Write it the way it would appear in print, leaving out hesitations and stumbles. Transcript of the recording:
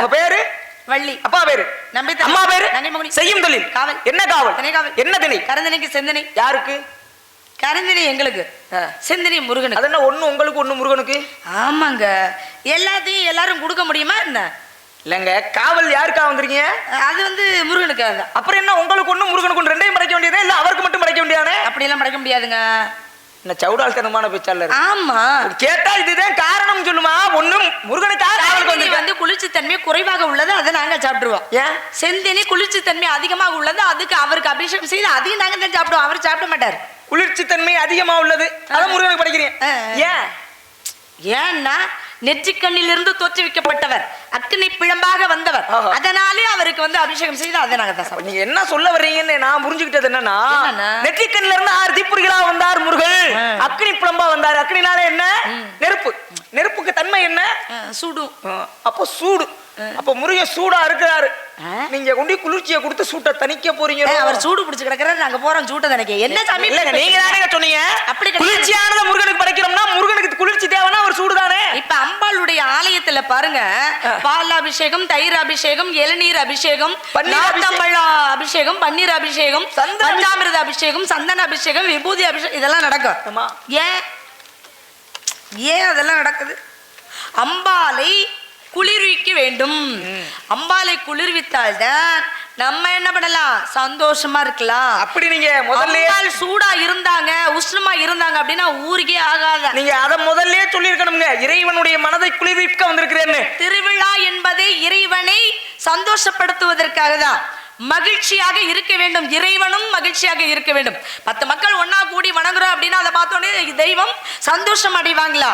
உங்க பேரு? வள்ளி. அப்பா பேரு? நம்பி. அம்மா பேரு? நங்கைமோகினி. செய்யும் தொழில்? காவல். என்ன காவல்? திணை காவல். என்ன திணை? கரந்தனைக்கு செந்தனை. யாருக்கு? கரந்தனை எங்களுக்கு, செந்தனை முருகனுக்கு. அது என்ன ஒண்ணு உங்களுக்கு ஒண்ணு முருகனுக்கு? ஆமாங்க, எல்லாத்தையும் எல்லாரும் கொடுக்க முடியுமா என்ன? இல்லங்க, காவல் யாருக்கா வந்திருக்கீங்க? அது வந்து முருகனுக்காக தான். அப்புறம் என்ன உங்களுக்கு ஒண்ணு முருகனுக்கு ஒண்ணு ரெண்டையும் படைக்க வேண்டியதே இல்ல அவருக்கு மட்டும் படைக்க வேண்டியதானே? அப்படி எல்லாம் படைக்க முடியாதுங்க. என்ன சவுடால்தனமான பேச்சாளர்? ஆமா, கேட்டா இதுதான் காரணம் சொல்லுமா? ஒண்ணும் முருகனுக்காக காவலுக்கு வந்து குளிர்ச்சி தன்மை குறைவாக உள்ளது, அதை நாங்க சாப்பிடுவோம். ஏன்? செந்தனி குளிர்ச்சி தன்மை அதிகமாக உள்ளது, அதுக்கு அவருக்கு அபிஷேகம் செய்து அதையும் நாங்க தான் சாப்பிடுவோம். அவர் சாப்பிட மாட்டார். குளிர்ச்சி தன்மை அதிகமா உள்ளது, அதான் முருகனுக்கு படைக்கிறேன். ஏன்? ஏன்னா நெற்றிக்கண்ணிலிருந்து தோற்றுவிக்கப்பட்டவர், அக்னி பிழம்பாக வந்தவர், அதனாலே அவருக்கு வந்து அபிஷேகம் செய்து அதை நாங்க தான் சாப்பிடுவோம். நீங்க என்ன சொல்ல வர்றீங்கன்னு நான் புரிஞ்சுக்கிட்டது என்னன்னா, நெற்றிக்கண்ணில இருந்து 6 தீப்பொறிகளா வந்தார் முருகன், அக்னி பிழம்பா வந்தார். அக்னினால என்ன? நெருப்பு. நெருப்புக்கு தன்மை என்ன? சூடு. அப்போ சூடு. அப்ப முருகன் சூடா இருக்கிறாரு. நீங்க கொண்டு குளிர்ச்சியை கொடுத்து சூட்டை தணிக்க போறீங்க. அவர் சூடு பிடிச்சு கிடக்குறாரு, நாங்க போறோம் சூட்டை தணிக்க. என்ன சாமி இல்லங்க, நீங்க தானே சொன்னீங்க அப்படி குளிர்ச்சியானத முருகனுக்கு படைக்கிறோம்னா முருகனுக்கு குளிர்ச்சி தேவைன்னா ஒரு சூடு தானே. இப்ப அம்பாளுடைய ஆலயத்துல பாருங்க, பால் அபிஷேகம், தயிர் அபிஷேகம், இளநீர் அபிஷேகம், நாத்தம்பழ அபிஷேகம், பன்னீர் அபிஷேகம், பஞ்சாமிர்த அபிஷேகம், சந்தன அபிஷேகம், விபூதி அபிஷேகம், இதெல்லாம் நடக்கும். ஏன் ஏன் அதெல்லாம் நடக்குது? அம்பாலை குளிர்விக்க வேண்டும். அம்பாலை குளிர்வித்தால்தான் நம்ம என்ன பண்ணலாம், சந்தோஷமா இருக்கலாம். அப்படி நீங்க முதல்ல சூடா இருந்தாங்க, உஷ்ணமா இருந்தாங்க அப்படின்னா ஊருக்கே ஆகாத. நீங்க அத முதல்ல சொல்லிருக்கணுங்க, இறைவனுடைய மனதை குளிர்விக்க வந்திருக்கிறேன்னு. திருவிழா என்பதை இறைவனை சந்தோஷப்படுத்துவதற்காக தான். மகிழ்ச்சியாக இருக்க வேண்டும், இறைவனும் மகிழ்ச்சியாக இருக்க வேண்டும். 10 மக்கள் ஒன்னா கூடி வணங்குறோம் அப்படின்னா அதை பார்த்தோன்னே தெய்வம் சந்தோஷம் அடைவாங்களா?